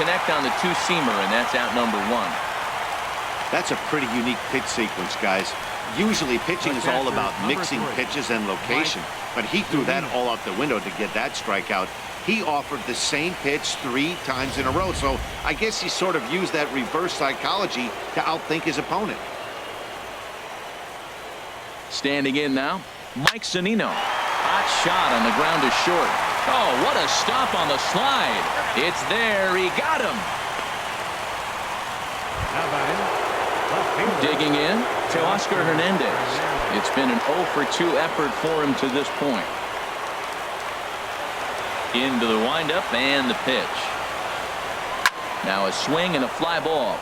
connect on the two-seamer, and that's out number one. That's a pretty unique pitch sequence, guys. Usually pitching is all about mixing pitches and location, but he threw that all out the window to get that strikeout. He offered the same pitch 3 times in a row, so I guess he sort of used that reverse psychology to outthink his opponent. Standing in now, Mike Zunino. Hot shot on the ground is short. Oh, what a stop on the slide. It's there. He got him. Digging in to Oscar Hernandez. It's been an 0 for 2 effort for him to this point. Into the windup and the pitch. Now a swing and a fly ball.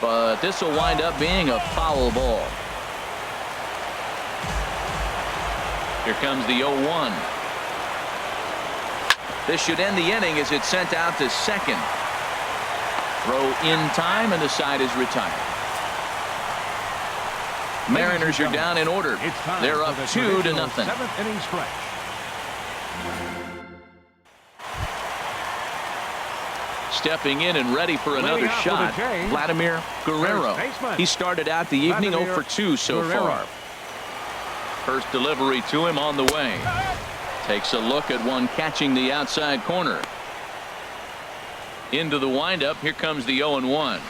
But this will wind up being a foul ball. Here comes the 0-1. This should end the inning as it's sent out to second. Throw in time and the side is retired. Mariners are down in order. They're up 2-0. 7th inning stretch. Stepping in and ready for another shot, Vladimir Guerrero. He started out the evening 0 for 2 so far. First delivery to him on the way. Takes a look at one catching the outside corner. Into the windup. Here comes the 0-1.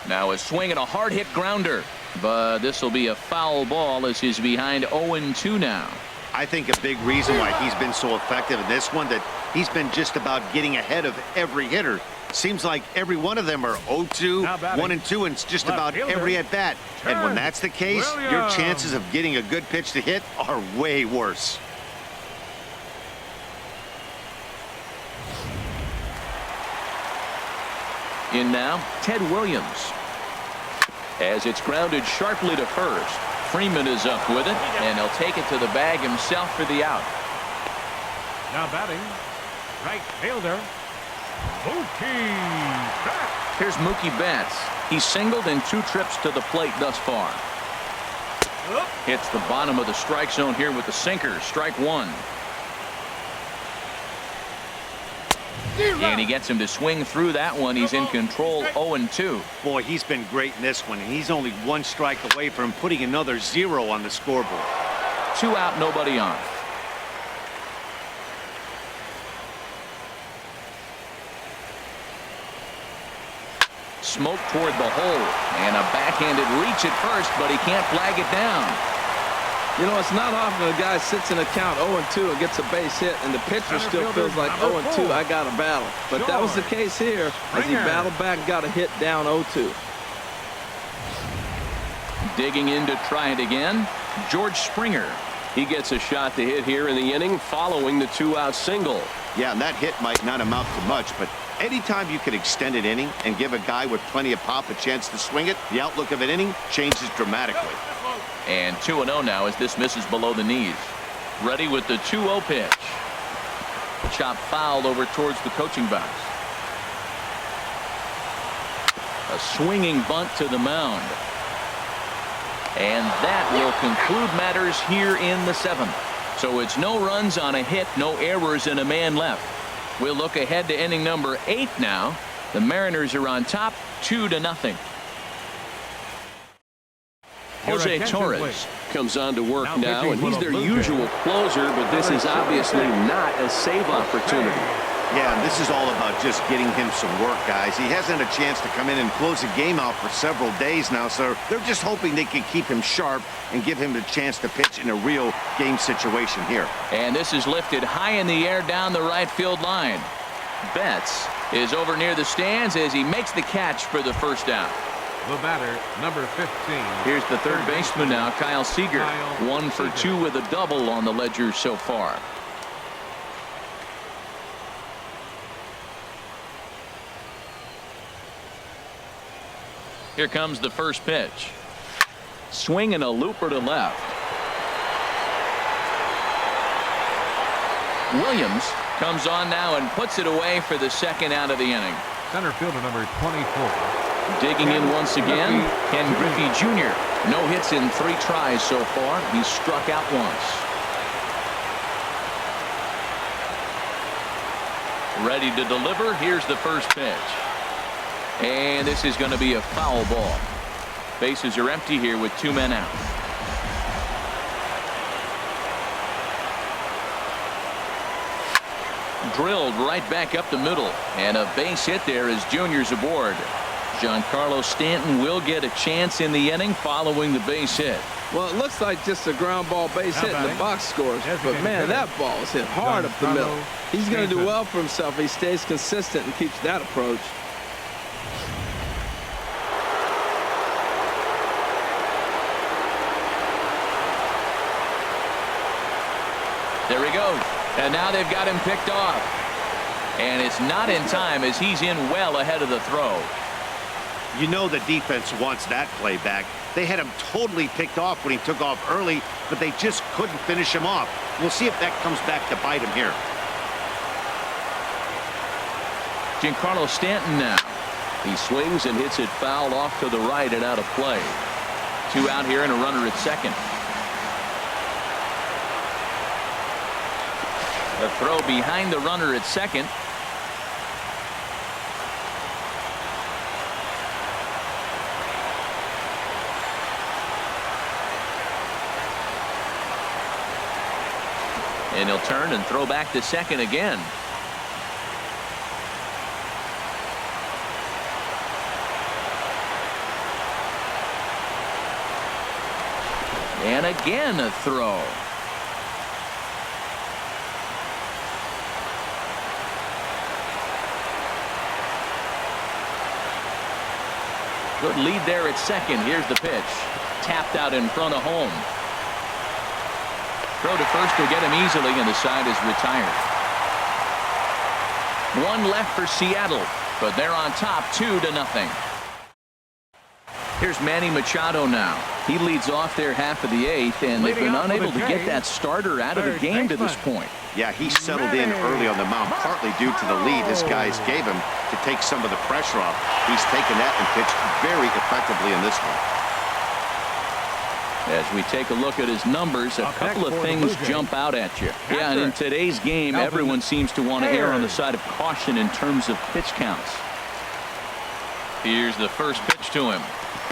Now a swing and a hard hit grounder, but this will be a foul ball as he's behind 0-2 now. I think a big reason why he's been so effective in this one, that he's been just about getting ahead of every hitter. Seems like every one of them are 0-2, 1-2, and it's just about every at bat. And when that's the case, your chances of getting a good pitch to hit are way worse. In now, Ted Williams. As it's grounded sharply to first. Freeman is up with it, and he'll take it to the bag himself for the out. Now batting, right fielder, Mookie Betts. Here's Mookie Betts. He's singled in 2 trips to the plate thus far. Hits the bottom of the strike zone here with the sinker. Strike 1. And he gets him to swing through that one. He's in control, 0-2. Boy, he's been great in this one, and he's only 1 strike away from putting another 0 on the scoreboard. 2 out, nobody on. Smoke toward the hole, and a backhanded reach at first, but he can't flag it down. You know, it's not often a guy sits in a count 0-2 and gets a base hit, and the pitcher still feels like 0-2, I got a battle. But that was the case here as he battled back and got a hit down 0-2. Digging in to try it again, George Springer. He gets a shot to hit here in the inning following the 2-out single. Yeah, and that hit might not amount to much, but anytime you can extend an inning and give a guy with plenty of pop a chance to swing it, the outlook of an inning changes dramatically. And 2-0 now as this misses below the knees. Ready with the 2-0 pitch. Chop fouled over towards the coaching box. A swinging bunt to the mound. And that will conclude matters here in the 7th. So it's no runs on a hit, no errors, and a man left. We'll look ahead to inning number 8 now. The Mariners are on top 2-0. Jose Torres comes on to work now, and he's their usual closer, but this is obviously not a save opportunity. Yeah, and this is all about just getting him some work, guys. He hasn't had a chance to come in and close the game out for several days now, so they're just hoping they can keep him sharp and give him the chance to pitch in a real game situation here. And this is lifted high in the air down the right field line. Betts is over near the stands as he makes the catch for the first down. The batter, number 15. Here's the third baseman now, Kyle Seager. 1 for 2 with a double on the ledger so far. Here comes the first pitch. Swing and a looper to left. Williams comes on now and puts it away for the second out of the inning. Center fielder number 24. Digging in once again, Ken Griffey Jr. No hits in 3 tries so far. He's struck out once. Ready to deliver. Here's the first pitch. And this is going to be a foul ball. Bases are empty here with 2 men out. Drilled right back up the middle. And a base hit there as Junior's aboard. Giancarlo Stanton will get a chance in the inning following the base hit. Well, it looks like just a ground ball base hit in the box scores. But, man, that ball is hit hard up the middle. He's going to do well for himself if he stays consistent and keeps that approach. There he goes. And now they've got him picked off. And it's not in time as he's in well ahead of the throw. You know the defense wants that play back. They had him totally picked off when he took off early, but they just couldn't finish him off. We'll see if that comes back to bite him here. Giancarlo Stanton now. He swings and hits it foul off to the right and out of play. 2 out here and a runner at second. A throw behind the runner at second. And he'll turn and throw back to second again. And again a throw. Good lead there at second. Here's the pitch. Tapped out in front of home. Throw to first will get him easily, and the side is retired. 1 left for Seattle, but they're on top 2-0. Here's Manny Machado now. He leads off their half of the 8th, and they've been unable to get that starter out of the game to this point. Yeah, he settled in early on the mound, partly due to the lead his guys gave him to take some of the pressure off. He's taken that and pitched very effectively in this one. As we take a look at his numbers, a couple of things jump out at you. Yeah, and in today's game, everyone seems to want to err on the side of caution in terms of pitch counts. Here's the first pitch to him.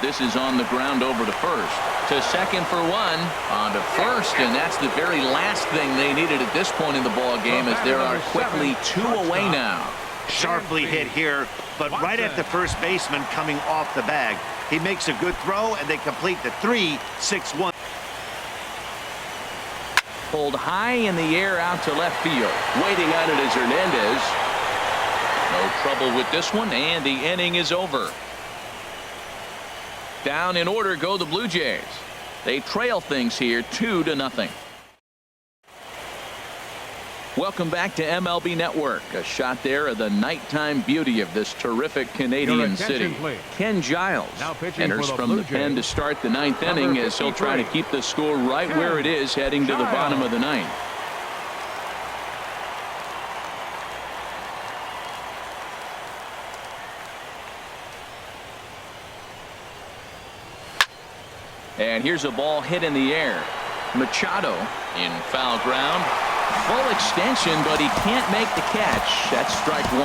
This is on the ground over to first. To second for 1. On to first, and that's the very last thing they needed at this point in the ball game, as there are quickly 2 away now. Sharply hit here, but right at the first baseman coming off the bag. He makes a good throw, and they complete the 3-6-1. Pulled high in the air out to left field. Waiting on it is Hernandez. No trouble with this one, and the inning is over. Down in order go the Blue Jays. They trail things here 2-0. Welcome back to MLB Network. A shot there of the nighttime beauty of this terrific Canadian city. Please. Ken Giles enters from the pen to start the 9th inning as he'll try to keep the score right where it is heading to the bottom of the 9th. And here's a ball hit in the air. Machado in foul ground. Full extension, but he can't make the catch. That's strike 1.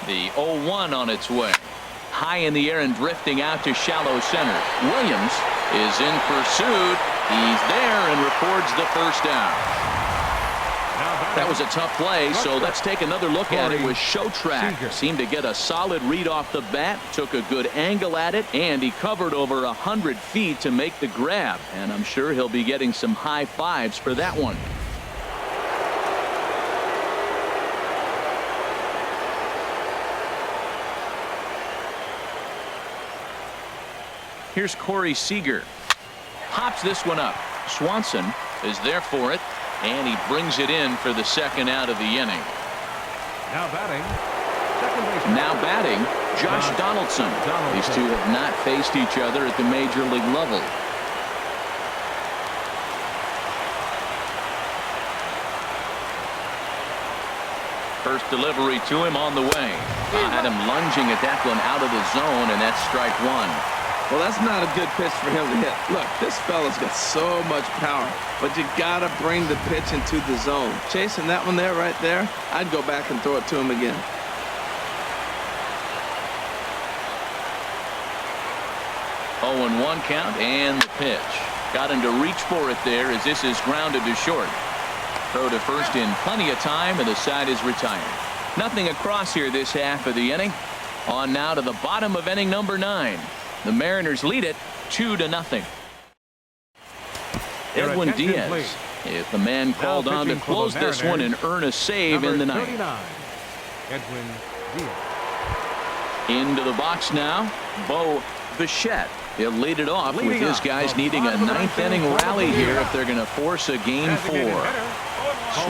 The 0-1 on its way. High in the air and drifting out to shallow center. Williams is in pursuit. He's there and records the first down. That was a tough play, so let's take another look at it with Showtrack. Seemed to get a solid read off the bat, took a good angle at it, and he covered over 100 feet to make the grab. And I'm sure he'll be getting some high fives for that one. Here's Corey Seager. Hops this one up. Swanson is there for it. And he brings it in for the second out of the inning. Now batting. Josh Donaldson. These two have not faced each other at the major league level. First delivery to him on the way. Had him lunging at that one out of the zone, and that's strike 1. Well, that's not a good pitch for him to hit. Look, this fella's got so much power, but you got to bring the pitch into the zone. Chasing that one there, right there, I'd go back and throw it to him again. Oh, and 1 count, and the pitch. Got him to reach for it there as this is grounded to short. Throw to first in plenty of time, and the side is retired. Nothing across here this half of the inning. On now to the bottom of inning number 9. The Mariners lead it 2-0. Edwin Diaz, if the man called on to close this one and earn a save in the ninth. Edwin Diaz. Into the box now, Bo Bichette. He'll lead it off with his guys needing a 9th inning rally here if they're going to force a game 4.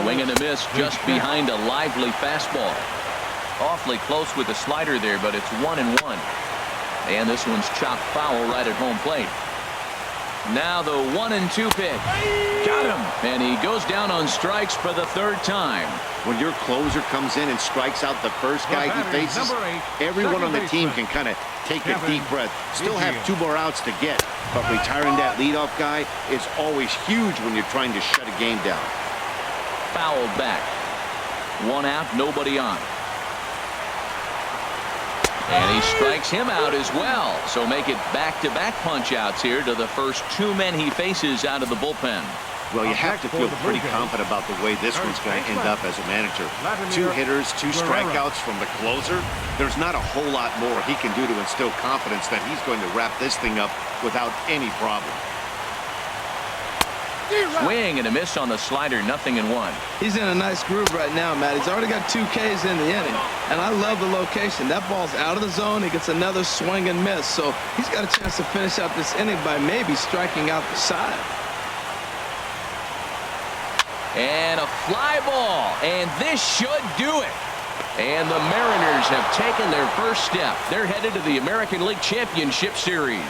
Swing and a miss just behind a lively fastball. Awfully close with the slider there, but it's 1-1. And this one's chopped foul right at home plate. Now the 1-2 pitch. Got him. And he goes down on strikes for the 3rd time. When your closer comes in and strikes out the first guy he faces, everyone on the team can kind of take a deep breath. Still have 2 more outs to get, but retiring that leadoff guy is always huge when you're trying to shut a game down. Fouled back. 1 out, nobody on. And he strikes him out as well. So make it back-to-back punch-outs here to the first 2 men he faces out of the bullpen. Well, you have to feel pretty confident about the way this one's going to end up as a manager. 2 hitters, 2 strikeouts from the closer. There's not a whole lot more he can do to instill confidence that he's going to wrap this thing up without any problem. Swing and a miss on the slider, 0-1. He's in a nice groove right now, Matt. He's already got 2 Ks in the inning, and I love the location. That ball's out of the zone. He gets another swing and miss, so he's got a chance to finish out this inning by maybe striking out the side. And a fly ball, and this should do it. And the Mariners have taken their first step. They're headed to the American League Championship Series.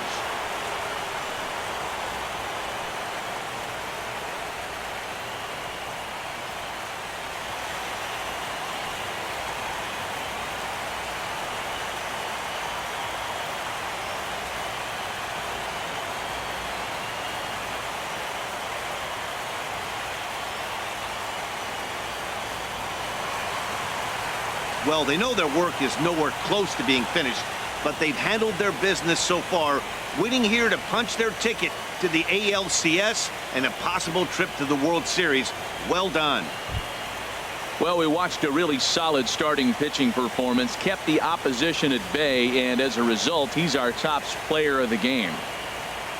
Well, they know their work is nowhere close to being finished, but they've handled their business so far, winning here to punch their ticket to the ALCS and a possible trip to the World Series. Well done. Well, we watched a really solid starting pitching performance, kept the opposition at bay, and as a result, he's our top player of the game.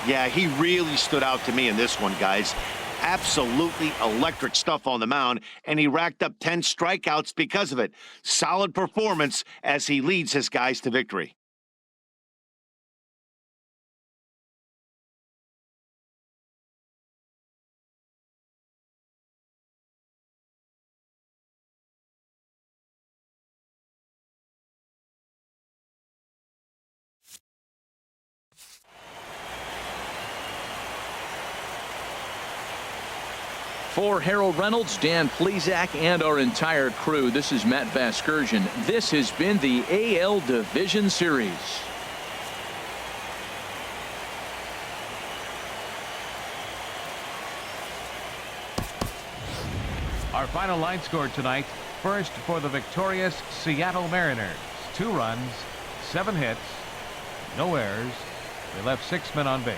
Yeah, he really stood out to me in this one, guys. Absolutely electric stuff on the mound, and he racked up 10 strikeouts because of it. Solid performance as he leads his guys to victory. For Harold Reynolds, Dan Plesac, and our entire crew, this is Matt Vasgersian. This has been the AL Division Series. Our final line score tonight. First for the victorious Seattle Mariners. 2 runs, 7 hits, no errors. They left 6 men on base.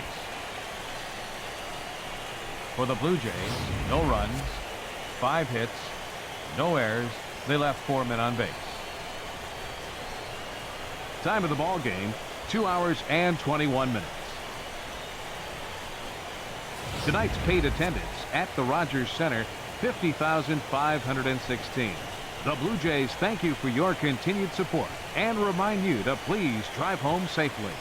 For the Blue Jays, no runs, 5 hits, no errors. They left 4 men on base. Time of the ball game, 2 hours and 21 minutes. Tonight's paid attendance at the Rogers Center, 50,516. The Blue Jays thank you for your continued support and remind you to please drive home safely.